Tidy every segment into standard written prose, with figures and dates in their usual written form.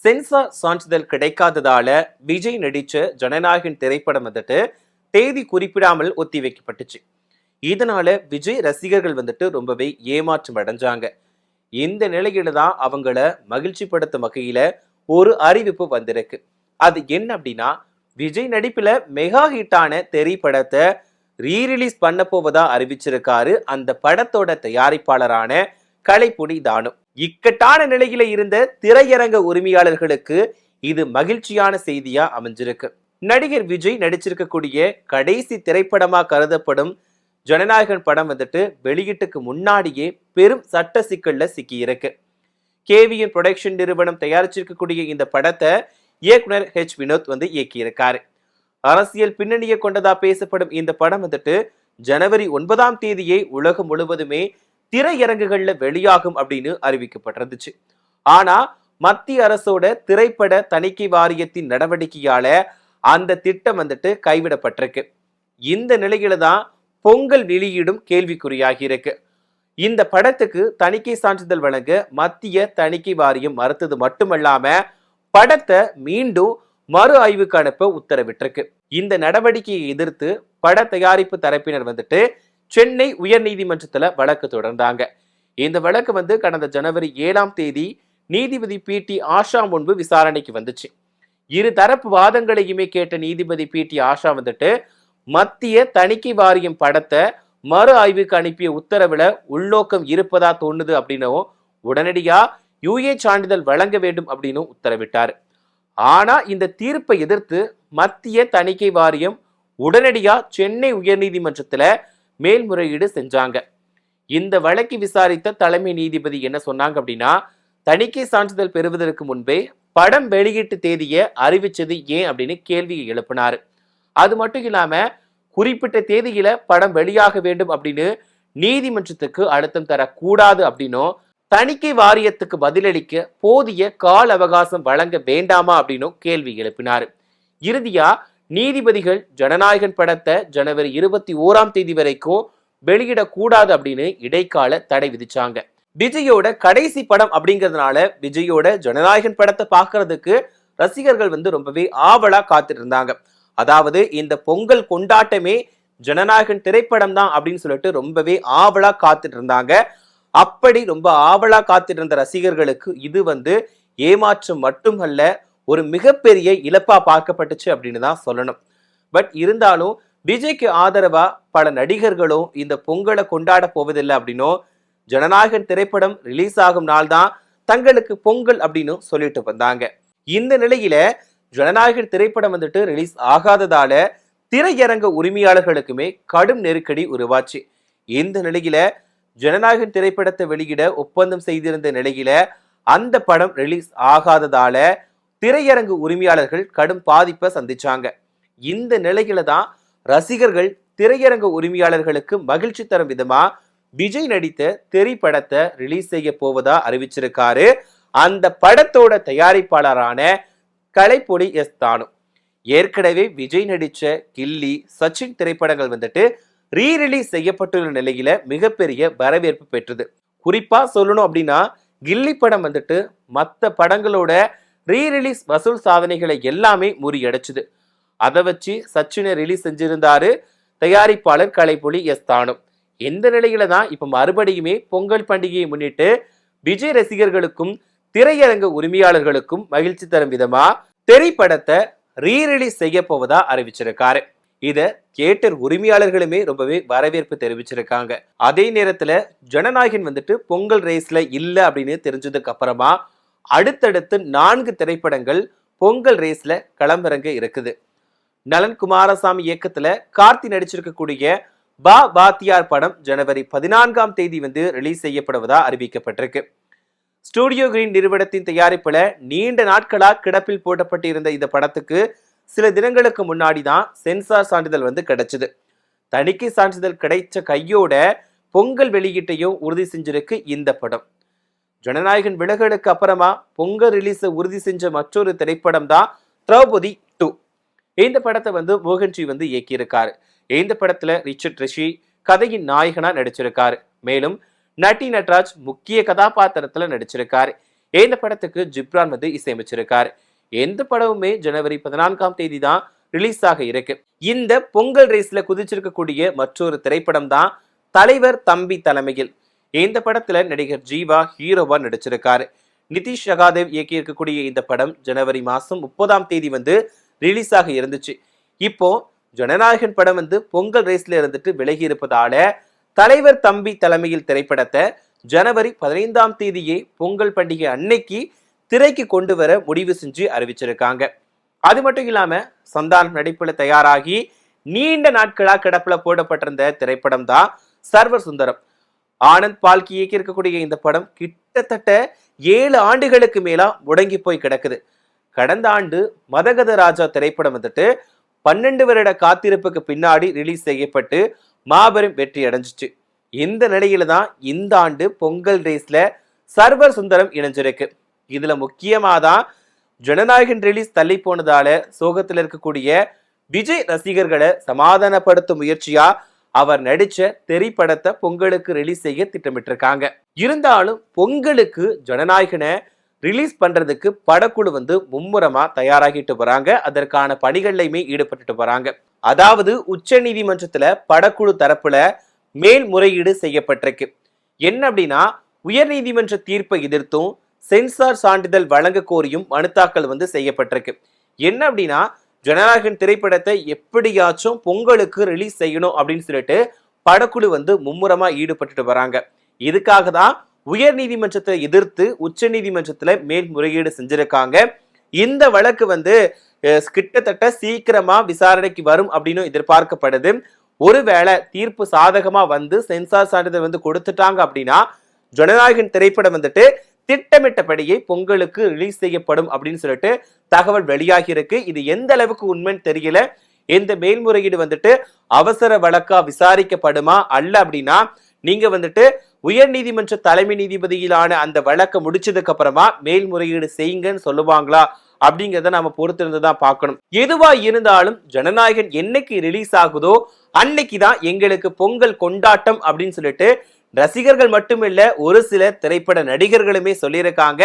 Sensor சான்றிதழ் கிடைக்காததால விஜய் நடிச்ச ஜனநாயகன் திரைப்படம் வந்துட்டு தேதி குறிப்பிடாமல் ஒத்தி வைக்கப்பட்டுச்சு. இதனால விஜய் ரசிகர்கள் வந்துட்டு ரொம்பவே ஏமாற்றம் அடைஞ்சாங்க. இந்த நிலையில தான் அவங்கள மகிழ்ச்சி படுத்தும் வகையில ஒரு அறிவிப்பு வந்திருக்கு. அது என்ன அப்படின்னா, விஜய் நடிப்புல மெகா ஹிட்டான திரைப்படத்தை ரீரிலீஸ் பண்ண போவதா அறிவிச்சிருக்காரு அந்த படத்தோட தயாரிப்பாளரான கலைப்புலி தானு. இக்கட்டான நிலையில இருந்த திரையரங்க உரிமையாளர்களுக்கு இது மகிழ்ச்சியான செய்தியா அமைஞ்சிருக்கு. நடிகர் விஜய் நடிச்சிருக்கக்கூடிய கடைசி திரைப்படமா கருதப்படும் ஜனநாயகன் படம் வந்துட்டு வெளியீட்டுக்கு முன்னாடியே பெரும் சட்ட சிக்கல்ல சிக்கி இருக்கு. கேவிஎன் புரொடக்ஷன் நிறுவனம் தயாரிச்சிருக்கக்கூடிய இந்த படத்தை இயக்குனர் ஹெச் வினோத் இயக்கியிருக்காரு. அரசியல் பின்னணியை கொண்டதா பேசப்படும் இந்த படம் வந்துட்டு ஜனவரி 9ஆம் தேதியே உலகம் முழுவதுமே திரையரங்குகள்ல வெளியாகும் அப்படின்னு அறிவிக்கப்பட்டிருந்துச்சு. ஆனா மத்திய அரசோட திரைப்பட தணிக்கை வாரியத்தின் நடவடிக்கையால அந்த திட்டம் வந்துட்டு கைவிடப்பட்டிருக்கு. இந்த நிலையில தான் பொங்கல் வெளியீடும் கேள்விக்குறியாகி இருக்கு. இந்த படத்துக்கு தணிக்கை சான்றிதழ் வழங்க மத்திய தணிக்கை வாரியம் மறுத்தது மட்டுமல்லாம படத்தை மீண்டும் மறு ஆய்வுக்கு அனுப்ப உத்தரவிட்டிருக்கு. இந்த நடவடிக்கையை எதிர்த்து பட தயாரிப்பு தரப்பினர் வந்துட்டு சென்னை உயர்நீதிமன்றத்துல வழக்கு தொடர்ந்தாங்க. இந்த வழக்கு கடந்த ஜனவரி 7ஆம் தேதி நீதிபதி பி.டி. ஆஷா முன்பு விசாரணைக்கு வந்துச்சு. இரு தரப்பு வாதங்களையுமே கேட்ட நீதிபதி பி.டி. ஆஷா மத்திய தணிக்கை வாரியம் படத்தை மறு ஆய்வுக்கு அனுப்பிய உத்தரவுல உள்நோக்கம் இருப்பதா தோணுது அப்படின்னும் உடனடியா யுஏ சான்றிதழ் வழங்க வேண்டும் அப்படின்னு உத்தரவிட்டார். ஆனா இந்த தீர்ப்பை எதிர்த்து மத்திய தணிக்கை வாரியம் உடனடியா சென்னை உயர்நீதிமன்றத்துல மேல்முறையீடு செஞ்சாங்க. இந்த வழக்கை விசாரித்த தலைமை நீதிபதி என்ன சொன்னாங்க அப்படின்னா, தணிக்கை சான்றிதழ் பெறுவதற்கு முன்பே படம் வெளியீட்டு தேதியை அறிவிச்சது ஏன் அப்படின்னு கேள்வியை எழுப்பினாரு. அது மட்டும் இல்லாம குறிப்பிட்ட தேதியில படம் வெளியாக வேண்டும் அப்படின்னு நீதிமன்றத்துக்கு அழுத்தம் தரக்கூடாது அப்படின்னும் தணிக்கை வாரியத்துக்கு பதிலளிக்க போதிய கால அவகாசம் வழங்க வேண்டாமா அப்படின்னு கேள்வி எழுப்பினாரு. இறுதியா நீதிபதிகள் ஜனநாயகன் படத்தை ஜனவரி 21ஆம் தேதி வரைக்கும் வெளியிடக்கூடாது அப்படின்னு இடைக்கால தடை விதிச்சாங்க. விஜயோட கடைசி படம் அப்படிங்கிறதுனால விஜயோட ஜனநாயகன் படத்தை பார்க்கறதுக்கு ரசிகர்கள் ரொம்பவே ஆவலா காத்துட்டு இருந்தாங்க. அதாவது இந்த பொங்கல் கொண்டாட்டமே ஜனநாயகன் திரைப்படம் தான் அப்படின்னு சொல்லிட்டு ரொம்பவே ஆவலா காத்துட்டு இருந்தாங்க. அப்படி ரொம்ப ஆவலா காத்துட்டு இருந்த ரசிகர்களுக்கு இது ஏமாற்றம் மட்டுமல்ல, ஒரு மிகப்பெரிய இழப்பா பார்க்கப்பட்டுச்சு அப்படின்னு தான் சொல்லணும். பட் இருந்தாலும் விஜய்க்கு ஆதரவா பல நடிகர்களும் இந்த பொங்கலை கொண்டாட போவதில்லை அப்படின்னும் ஜனநாயகன் திரைப்படம் ரிலீஸ் ஆகும் நாள் தான் தங்களுக்கு பொங்கல் அப்படின்னு சொல்லிட்டு வந்தாங்க. இந்த நிலையில ஜனநாயகன் திரைப்படம் ரிலீஸ் ஆகாததால திரையரங்க உரிமையாளர்களுக்குமே கடும் நெருக்கடி உருவாச்சு. இந்த நிலையில ஜனநாயகன் திரைப்படத்தை வெளியிட ஒப்பந்தம் செய்திருந்த நிலையில அந்த படம் ரிலீஸ் ஆகாததால திரையரங்கு உரிமையாளர்கள் கடும் பாதிப்பை சந்திச்சாங்க. இந்த நிலையில தான் ரசிகர்கள் திரையரங்க உரிமையாளர்களுக்கு மகிழ்ச்சி தரும் விதமா விஜய் நடித்த திரைப்படத்தை ரிலீஸ் செய்ய போவதா அறிவிச்சிருக்காரு அந்த படத்தோட தயாரிப்பாளரான கலைப்புலி தானு. ஏற்கனவே விஜய் நடிச்ச கில்லி, சச்சின் திரைப்படங்கள் ரீரிலீஸ் செய்யப்பட்டுள்ள நிலையில மிகப்பெரிய வரவேற்பு பெற்றது. குறிப்பா சொல்லணும் அப்படின்னா கில்லி படம் மற்ற படங்களோட ரீரிலீஸ் வசூல் சாதனைகளை எல்லாமே முறியடைச்சுது. அதை வச்சு சச்சினை ரிலீஸ் செஞ்சிருந்தாரு தயாரிப்பாளர் கலைப்புலி தானு. எந்த நிலையில தான் இப்ப மறுபடியுமே பொங்கல் பண்டிகையை முன்னிட்டு விஜய் ரசிகர்களுக்கும் திரையரங்க உரிமையாளர்களுக்கும் மகிழ்ச்சி தரும் விதமா திரைப்படத்தை ரீரிலீஸ் செய்ய போவதா அறிவிச்சிருக்காரு. இத தியேட்டர் உரிமையாளர்களுமே ரொம்பவே வரவேற்பு தெரிவிச்சிருக்காங்க. அதே நேரத்துல ஜனநாயகன் பொங்கல் ரேஸ்ல இல்ல அப்படின்னு தெரிஞ்சதுக்கு அப்புறமா அடுத்தடுத்து 4 திரைப்படங்கள் பொங்கல் ரேஸ்ல களமிறங்க இருக்குது. நலன் குமாரசாமி இயக்கத்துல கார்த்தி நடிச்சிருக்கக்கூடிய பா பாத்தியார் படம் ஜனவரி 14ஆம் தேதி ரிலீஸ் செய்யப்படுவதா அறிவிக்கப்பட்டிருக்கு. ஸ்டுடியோ கிரீன் நிறுவனத்தின் தயாரிப்புல நீண்ட நாட்களா கிடப்பில் போட்டப்பட்டிருந்த இந்த படத்துக்கு சில தினங்களுக்கு முன்னாடி தான் சென்சார் சான்றிதழ் கிடைச்சது. தணிக்கை சான்றிதழ் கிடைச்ச கையோட பொங்கல் வெளியீட்டையும் உறுதி செஞ்சிருக்கு இந்த படம். ஜனநாயகன் விலகலுக்கு அப்புறமா பொங்கல் ரிலீஸ உறுதி செஞ்ச மற்றொரு திரைப்படம் தான் திரௌபதி 2. இந்த படத்தை மோகன்ஜி இயக்கியிருக்காரு. இந்த படத்துல ரிச்சர்ட் ரிஷி கதையின் நாயகனா நடிச்சிருக்காரு. மேலும் நட்டி நட்ராஜ் முக்கிய கதாபாத்திரத்துல நடிச்சிருக்காரு. இந்த படத்துக்கு ஜிப்ரான் வந்து இசையமைச்சிருக்காரு. எந்த படமுமே ஜனவரி 14ஆம் தேதி தான் ரிலீஸ் ஆக இருக்கு. இந்த பொங்கல் ரேஸ்ல குதிச்சிருக்கக்கூடிய மற்றொரு திரைப்படம் தான் தலைவர் தம்பி தலைமையில். இந்த படத்துல நடிகர் ஜீவா ஹீரோவா நடிச்சிருக்காரு. நிதிஷ் சகாதேவ் இயக்கி இருக்கக்கூடிய இந்த படம் ஜனவரி மாசம் 30ஆம் தேதி வந்து ரிலீஸ் ஆக இருந்துச்சு. இப்போ ஜனநாயகன் படம் வந்து பொங்கல் ரேஸ்ல இருந்துட்டு விலகி இருப்பதால தலைவர் தம்பி தலைமையில் திரைப்படத்தை ஜனவரி 15ஆம் தேதியே பொங்கல் பண்டிகை அன்னைக்கு திரைக்கு கொண்டு வர முடிவு செஞ்சு அறிவிச்சிருக்காங்க. அது மட்டும் இல்லாம சந்தானம் நடிப்புல தயாராகி நீண்ட நாட்களா கிடப்புல போடப்பட்டிருந்த திரைப்படம் தான் சர்வர் சுந்தரம். ஆனந்த் பால்கி இயக்கி இருக்கக்கூடிய இந்த படம் கிட்டத்தட்ட 7 ஆண்டுகளுக்கு மேலா முடங்கி போய் கிடக்குது. கடந்த ஆண்டு மதகத ராஜா திரைப்படம் வந்துட்டு 12 வருட காத்திருப்புக்கு பின்னாடி ரிலீஸ் செய்யப்பட்டு மாபெரும் வெற்றி அடைஞ்சிச்சு. இந்த நிலையில தான் இந்த ஆண்டு பொங்கல் ரேஸ்ல சர்வர் சுந்தரம் இணைஞ்சிருக்கு. இதுல முக்கியமா தான் ஜனநாயகன் ரிலீஸ் தள்ளி போனதால சோகத்தில் இருக்கக்கூடிய விஜய் ரசிகர்களை சமாதானப்படுத்தும் முயற்சியா அவர் நடிச்ச திரைப்படத்தை பொங்கலுக்கு ரிலீஸ் செய்ய திட்டமிட்டிருக்காங்க. இருந்தாலும் பொங்கலுக்கு ஜனநாயகனை ரிலீஸ் பண்றதுக்கு படக்குழு வந்து மும்முரமா தயாராகிட்டு வராங்க. அதற்கான பணிகள்லையுமே ஈடுபட்டுட்டு வராங்க. அதாவது உச்ச நீதிமன்றத்துல படக்குழு தரப்புல மேல்முறையீடு செய்யப்பட்டிருக்கு. என்ன அப்படின்னா, உயர் நீதிமன்ற தீர்ப்பை எதிர்த்தும் சென்சார் சான்றிதழ் வழங்க கோரியும் மனு தாக்கல் வந்து செய்யப்பட்டிருக்கு. என்ன அப்படின்னா, ஜனநாயகன் திரைப்படத்தை எப்படியாச்சும் பொங்கலுக்கு ரிலீஸ் செய்யணும் அப்படின்னு சொல்லிட்டு படக்குழு வந்து மும்முரமா ஈடுபட்டுட்டு வராங்க. இதுக்காக தான் உயர் நீதிமன்றத்தை எதிர்த்து உச்ச நீதிமன்றத்துல மேல்முறையீடு செஞ்சிருக்காங்க. இந்த வழக்கு வந்து கிட்டத்தட்ட சீக்கிரமா விசாரணைக்கு வரும் அப்படின்னு எதிர்பார்க்கப்படுது. ஒருவேளை தீர்ப்பு சாதகமா வந்து சென்சார் சான்றிதழ் வந்து கொடுத்துட்டாங்க அப்படின்னா ஜனநாயகன் திரைப்படம் வந்துட்டு திட்டமிட்டபடியே பொங்கலுக்கு ரிலீஸ் செய்யப்படும் அப்படின்னு சொல்லிட்டு தகவல் வெளியாகி இருக்கு. இது எந்த அளவுக்கு உண்மைன்னு தெரியல. இந்த மேல்முறையீடு வந்துட்டு அவசர வழக்கா விசாரிக்கப்படுமா அல்ல அப்படின்னா நீங்க வந்துட்டு உயர் நீதிமன்ற தலைமை நீதிபதியிலான அந்த வழக்கை முடிச்சதுக்கு அப்புறமா மேல்முறையீடு செய்யுங்கன்னு சொல்லுவாங்களா அப்படிங்கிறத நாம பொறுத்திருந்துதான் பார்க்கணும். எதுவா இருந்தாலும் ஜனநாயகன் என்னைக்கு ரிலீஸ் ஆகுதோ அன்னைக்குதான் எங்களுக்கு பொங்கல் கொண்டாட்டம் அப்படின்னு சொல்லிட்டு ரசிகர்கள் மட்டுமில்ல ஒரு சில திரைப்பட நடிகர்களுமே சொல்லியிருக்காங்க.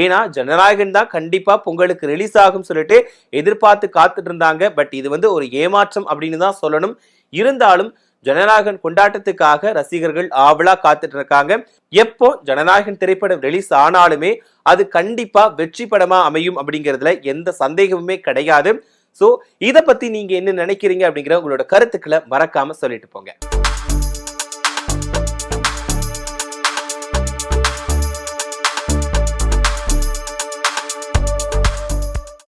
ஏன்னா ஜனநாயகன் தான் கண்டிப்பா பொங்கலுக்கு ரிலீஸ் ஆகும் சொல்லிட்டு எதிர்பார்த்து காத்துட்டு இருந்தாங்க. பட் இது வந்து ஒரு ஏமாற்றம் அப்படின்னு தான் சொல்லணும். இருந்தாலும் ஜனநாயகன் கொண்டாட்டத்துக்காக ரசிகர்கள் ஆவலா காத்துட்டு இருக்காங்க. எப்போ ஜனநாயகன் திரைப்படம் ரிலீஸ் ஆனாலுமே அது கண்டிப்பா வெற்றி படமா அமையும் அப்படிங்கிறதுல எந்த சந்தேகமுமே கிடையாது. சோ இத பத்தி நீங்க என்ன நினைக்கிறீங்க அப்படிங்கிற உங்களோட கருத்துக்களை மறக்காம சொல்லிட்டு போங்க.